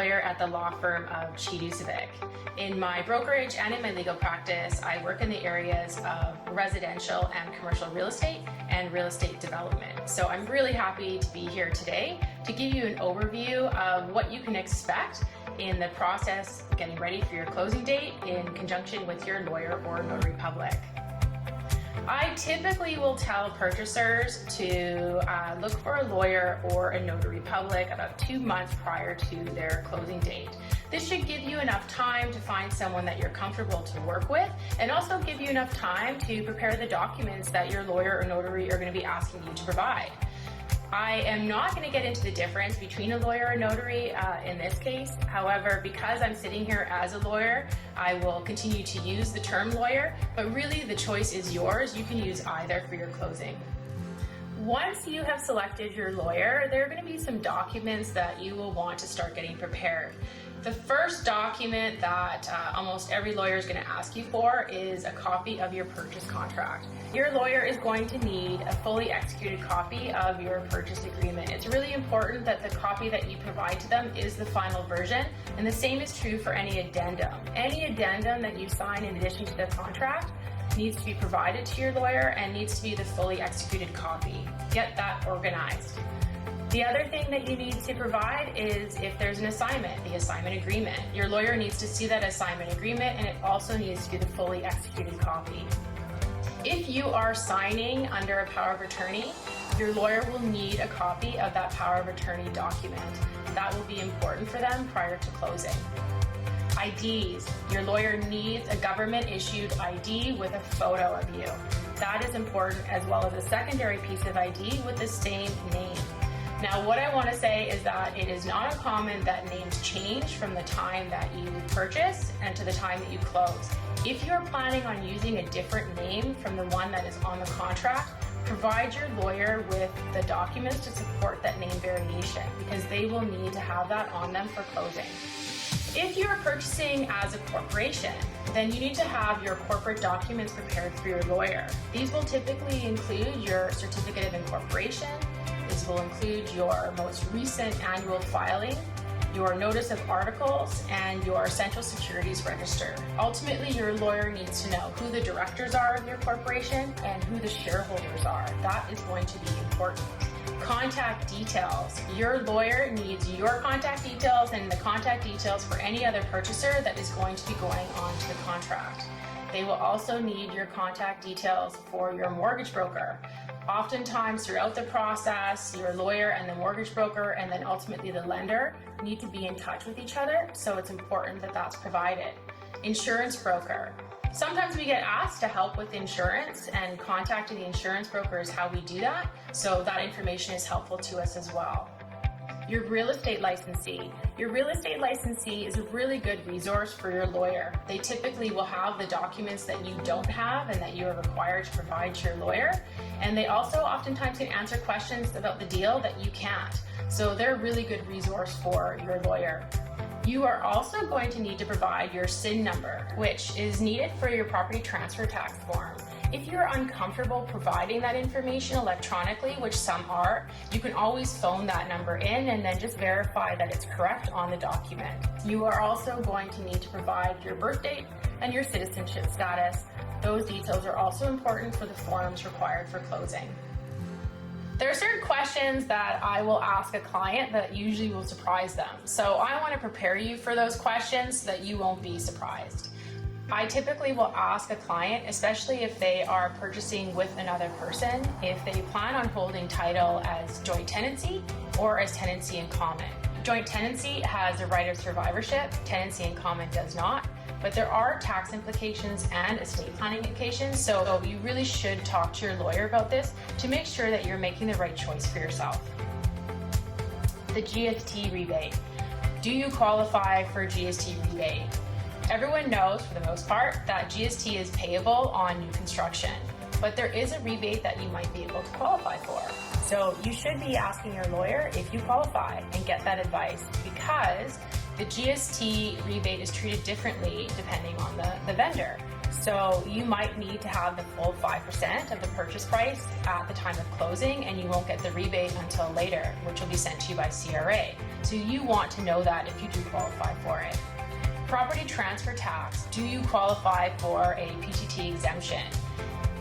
lawyer at the law firm of Chiducevic. In my brokerage and in my legal practice, I work in the areas of residential and commercial real estate and real estate development. So I'm really happy to be here today to give you an overview of what you can expect in the process getting ready for your closing date in conjunction with your lawyer or notary public. I typically will tell purchasers to look for a lawyer or a notary public about 2 months prior to their closing date. This should give you enough time to find someone that you're comfortable to work with, and also give you enough time to prepare the documents that your lawyer or notary are going to be asking you to provide. I am not going to get into the difference between a lawyer and notary in this case. However, because I'm sitting here as a lawyer, I will continue to use the term lawyer, but really the choice is yours. You can use either for your closing. Once you have selected your lawyer, there are going to be some documents that you will want to start getting prepared. The first document that almost every lawyer is going to ask you for is a copy of your purchase contract. Your lawyer is going to need a fully executed copy of your purchase agreement. It's really important that the copy that you provide to them is the final version, and the same is true for any addendum. Any addendum that you sign in addition to the contract needs to be provided to your lawyer and needs to be the fully executed copy. Get that organized. The other thing that you need to provide is if there's an assignment, the assignment agreement. Your lawyer needs to see that assignment agreement, and it also needs to be the fully executed copy. If you are signing under a power of attorney, your lawyer will need a copy of that power of attorney document. That will be important for them prior to closing. IDs. Your lawyer needs a government-issued ID with a photo of you. That is important, as well as a secondary piece of ID with the same name. Now, what I want to say is that it is not uncommon that names change from the time that you purchase and to the time that you close. If you're planning on using a different name from the one that is on the contract, provide your lawyer with the documents to support that name variation, because they will need to have that on them for closing. If you're purchasing as a corporation, then you need to have your corporate documents prepared through your lawyer. These will typically include your certificate of incorporation. This will include your most recent annual filing, your notice of articles, and your central securities register. Ultimately, your lawyer needs to know who the directors are of your corporation and who the shareholders are. That is going to be important. Contact details. Your lawyer needs your contact details and the contact details for any other purchaser that is going to be going on to the contract. They will also need your contact details for your mortgage broker. Oftentimes throughout the process, your lawyer and the mortgage broker and then ultimately the lender need to be in touch with each other, so it's important that that's provided. Insurance broker. Sometimes we get asked to help with insurance, and contacting the insurance broker is how we do that, so that information is helpful to us as well. Your real estate licensee. Your real estate licensee is a really good resource for your lawyer. They typically will have the documents that you don't have and that you are required to provide to your lawyer. And they also oftentimes can answer questions about the deal that you can't. So they're a really good resource for your lawyer. You are also going to need to provide your SIN number, which is needed for your property transfer tax form. If you're uncomfortable providing that information electronically, which some are, you can always phone that number in and then just verify that it's correct on the document. You are also going to need to provide your birth date and your citizenship status. Those details are also important for the forms required for closing. There are certain questions that I will ask a client that usually will surprise them. So I want to prepare you for those questions so that you won't be surprised. I typically will ask a client, especially if they are purchasing with another person, if they plan on holding title as joint tenancy or as tenancy in common. Joint tenancy has a right of survivorship, tenancy in common does not, but there are tax implications and estate planning implications, so you really should talk to your lawyer about this to make sure that you're making the right choice for yourself. The GST rebate. Do you qualify for GST rebate? Everyone knows, for the most part, that GST is payable on new construction, but there is a rebate that you might be able to qualify for. So you should be asking your lawyer if you qualify and get that advice, because the GST rebate is treated differently depending on the vendor. So you might need to have the full 5% of the purchase price at the time of closing, and you won't get the rebate until later, which will be sent to you by CRA. So you want to know that if you do qualify for it. Property transfer tax. Do you qualify for a PTT exemption?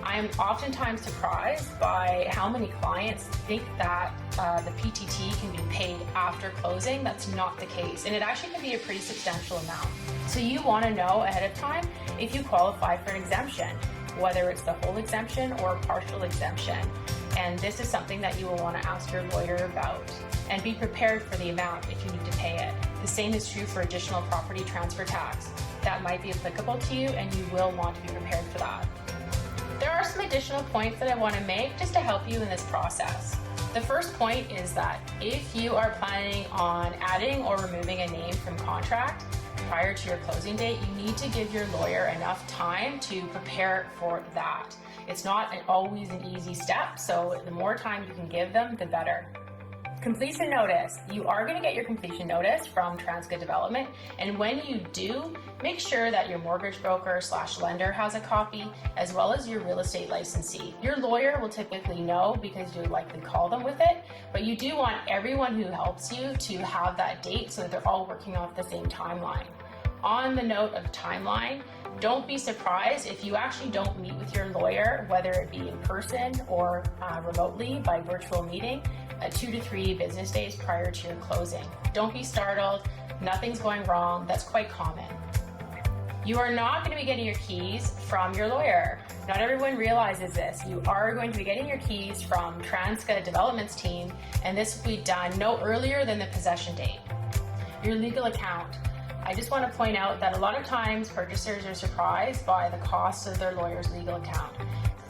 I'm oftentimes surprised by how many clients think that the PTT can be paid after closing. That's not the case, and it actually can be a pretty substantial amount. So you want to know ahead of time if you qualify for an exemption, whether it's the whole exemption or partial exemption. And this is something that you will want to ask your lawyer about, and be prepared for the amount if you need to pay it. The same is true for additional property transfer tax. That might be applicable to you, and you will want to be prepared for that. There are some additional points that I want to make just to help you in this process. The first point is that if you are planning on adding or removing a name from contract prior to your closing date, you need to give your lawyer enough time to prepare for that. It's not always an easy step, so the more time you can give them, the better. Completion notice. You are going to get your completion notice from Transca Development, and when you do, make sure that your mortgage broker / lender has a copy, as well as your real estate licensee. Your lawyer will typically know because you'll likely call them with it, but you do want everyone who helps you to have that date so that they're all working off the same timeline. On the note of timeline, don't be surprised if you actually don't meet with your lawyer, whether it be in person or remotely by virtual meeting, 2 to 3 business days prior to your closing. Don't be startled. Nothing's going wrong. That's quite common. You are not going to be getting your keys from your lawyer. Not everyone realizes this. You are going to be getting your keys from Transca Development's team, and this will be done no earlier than the possession date. Your legal account. I just want to point out that a lot of times purchasers are surprised by the cost of their lawyer's legal account.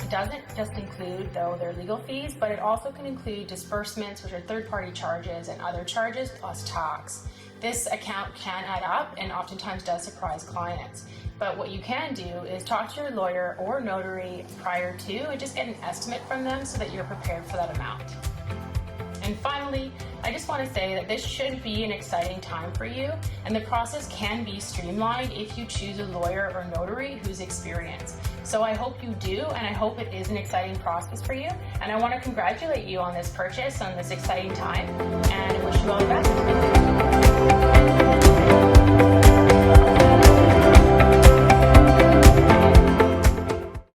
It doesn't just include, though, their legal fees, but it also can include disbursements, which are third-party charges, and other charges plus tax. This account can add up and oftentimes does surprise clients. But what you can do is talk to your lawyer or notary prior to and just get an estimate from them so that you're prepared for that amount. And finally, I just want to say that this should be an exciting time for you, and the process can be streamlined if you choose a lawyer or notary who's experienced. So I hope you do, and I hope it is an exciting process for you. And I want to congratulate you on this purchase, on this exciting time, and wish you all the best.